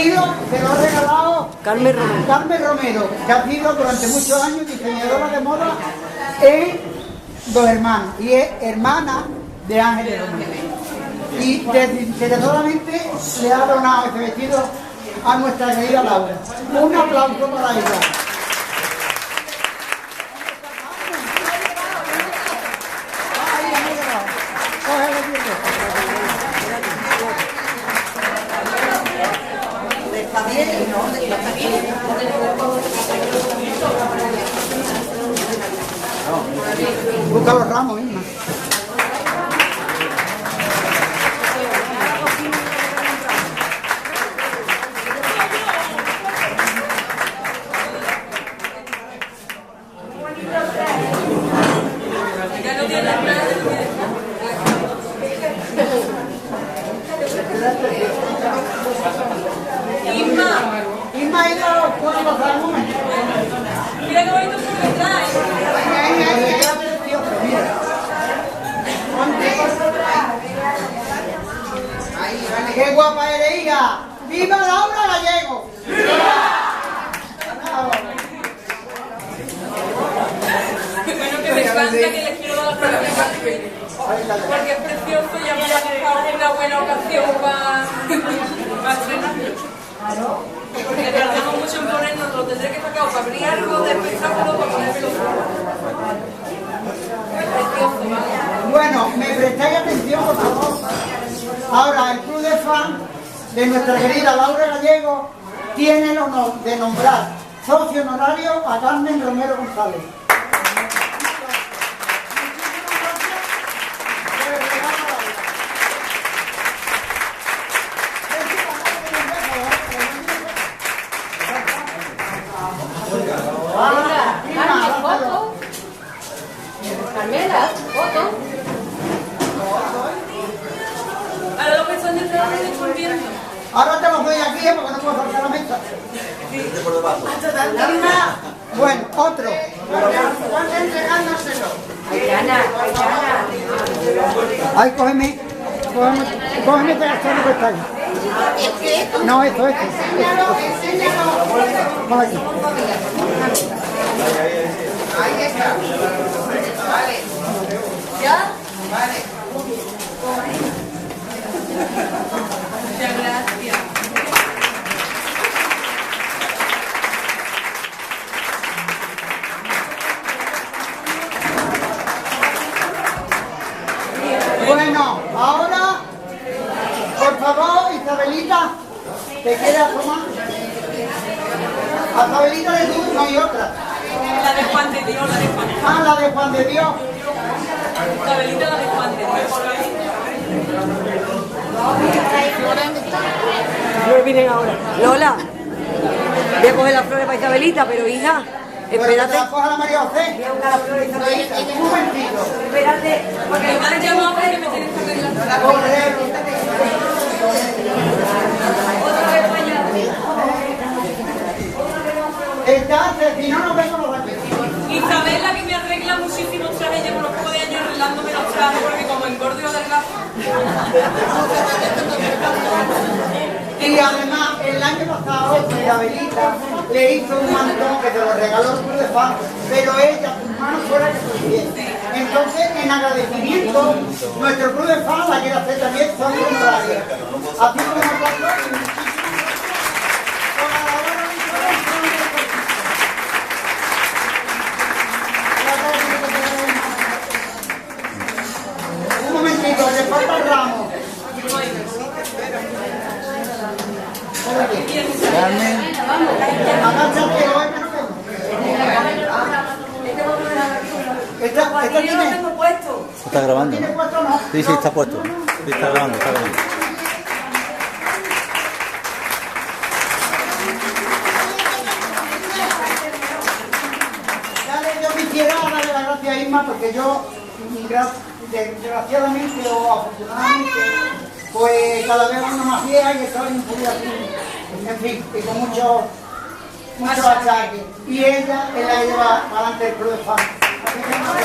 se lo ha regalado Carmen Romero. Carmen Romero, que ha sido durante muchos años diseñadora de moda en Dos Hermanos y es hermana de Ángeles Romero. Y desinteresadamente le ha donado este vestido a nuestra querida Laura. Un aplauso para ella. Busca los ramos, Isma. Isma ha ido a los cuernos para el momento. Mira que bonito por detrás. ¡Qué guapa eres, hija! ¡Viva Laura Gallego! Bueno, que me encanta que les quiero dar las palabras porque es precioso y a mí me ha dejado una buena ocasión para estrenarlo. Porque tardamos mucho en ponernos, lo tendré que sacar para abrir algo de espectáculo para ponerlo. Precioso, ¿vale? Bueno, me prestáis atención, por favor. Ahora, el club de fans de nuestra querida Laura Gallego tiene el honor de nombrar socio honorario a Carmen Romero González. Carmela, foto. Ahora lo que son de trabajo de estoy viendo. Ahora te los doy aquí porque no puedo sacar la mesa. Bueno, otro. Ayana. Ay, cógeme este gastón que está ahí. No, esto. Vamos aquí. Ahí está. Vale. ¿Ya? Vale. Muchas gracias. Bueno, ahora, por favor, Isabelita, ¿te quieres asomar? A Isabelita de tú, no hay otra. La de Juan de Dios, la de Juan de Dios. Ah, la de Juan de Dios. La velita, la de Juan de Dios. No vienen ahora. Lola, voy a coger las flores para Isabelita, pero hija, espérate. La coja la María José. Voy a buscar las flores para Isabelita. Un momentito. Espérate, Porque me han llamado que me tienen que arreglar. Correr. Otra vez para allá. Entonces, si no nos vemos los aquí. Isabel, la que me arregla muchísimos trajes, llevo unos pocos de años arreglándome los trajes porque como engordo y adelgazo. Y además, el año pasado, Isabelita le hizo un mantón que se lo regaló el club de fans, pero ella, sus manos fuera que se bien. Entonces, en agradecimiento, nuestro club de fans la quiere hacer también son contrarios. Así como nosotros, y muchísimas gracias por la labor habitual. Un momentito, le falta el ramo. Carmen. Agáchate, hoy que no vemos. ¿Esta tiene? ¿Se está grabando? ¿Tiene puesto o no? Sí, sí, está puesto. Sí, está grabando, está grabando. Yo quisiera darle las gracias a Isma porque yo, desgraciadamente o afortunadamente, pues cada vez uno más vieja y estoy un poquito así, en fin, y con muchos achaques. Y ella es la que lleva para adelante el club de fans. Así que no sé.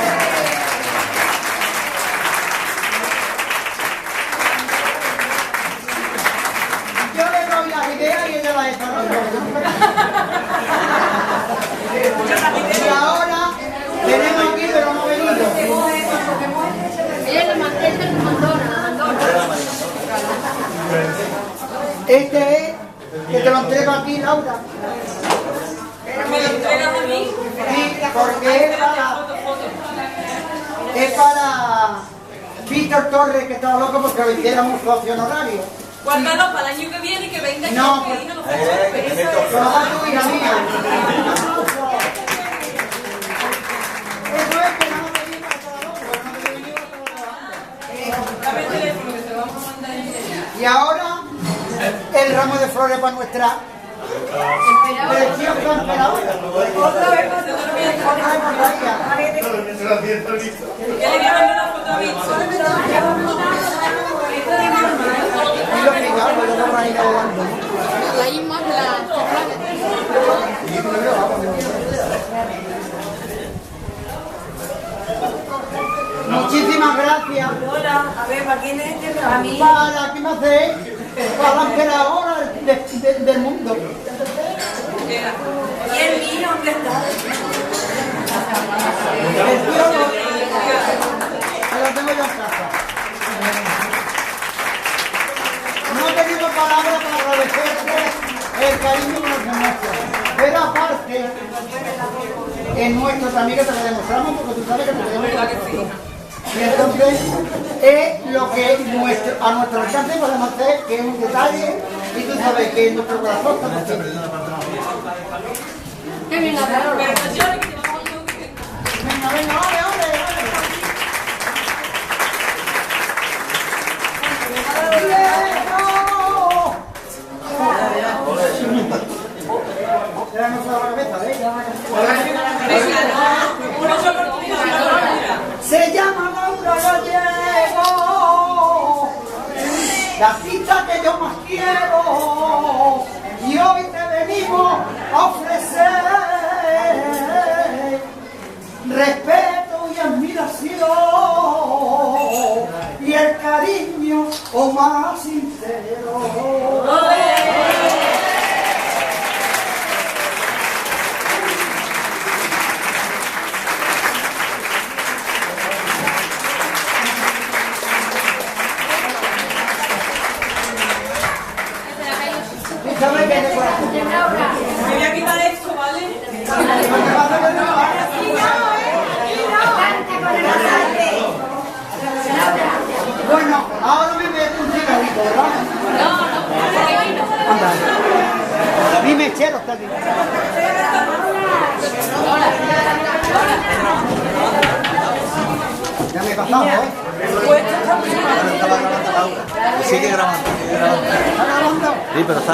Yo le doy las ideas y ella Este es, que te lo entrego aquí, Laura. ¿Me lo entregas a mí? Sí, porque es para Víctor Torres, que estaba loco porque lo hiciéramos socio honorario. Guárdalo para el año que viene, que venga y No, que no lo Pero va tu hija mía. Eso es que no me digas para loco, no me digas para Dame el teléfono que te vamos a mandar. Y ahora, el ramo de flores para nuestra preciosa emperadora. Otra vez para ella. Ya le voy a mandar una foto a Víctor. Y lo que igual, lo vamos a ir ahogando. Muchísimas gracias. Hola, a ver, ¿para quién es este? Para mí. Para, ¿qué me hace? Para la emperadora del mundo. ¿Y el mío dónde está? El tío lo tengo yo en casa. No tengo palabras para agradecerte el cariño que nos demuestras. Pero aparte, es nuestro también que te lo demostramos porque tú sabes que te lo demostramos. Y entonces es lo que a nuestro alcance podemos hacer, que es un detalle, y tú sabes que en nuestro corazón está presente. Qué bien, pero no llores, que te vamos a Venga, venga, ole, ole, ole. Ya no se la cabeza, ¿eh? Se llama Laura Gallego, la cita que yo más quiero, y hoy te venimos a ofrecer respeto y admiración y el cariño más sincero. ¿Sabes qué? Me voy a quitar esto, ¿vale? Bueno, ahora me meto un cigarrito, ¿verdad? Mi mechero está aquí. Ya me he pasado, ¿eh? Sigue grabando, sigue grabando. ¿Está grabando? Sí, pero está.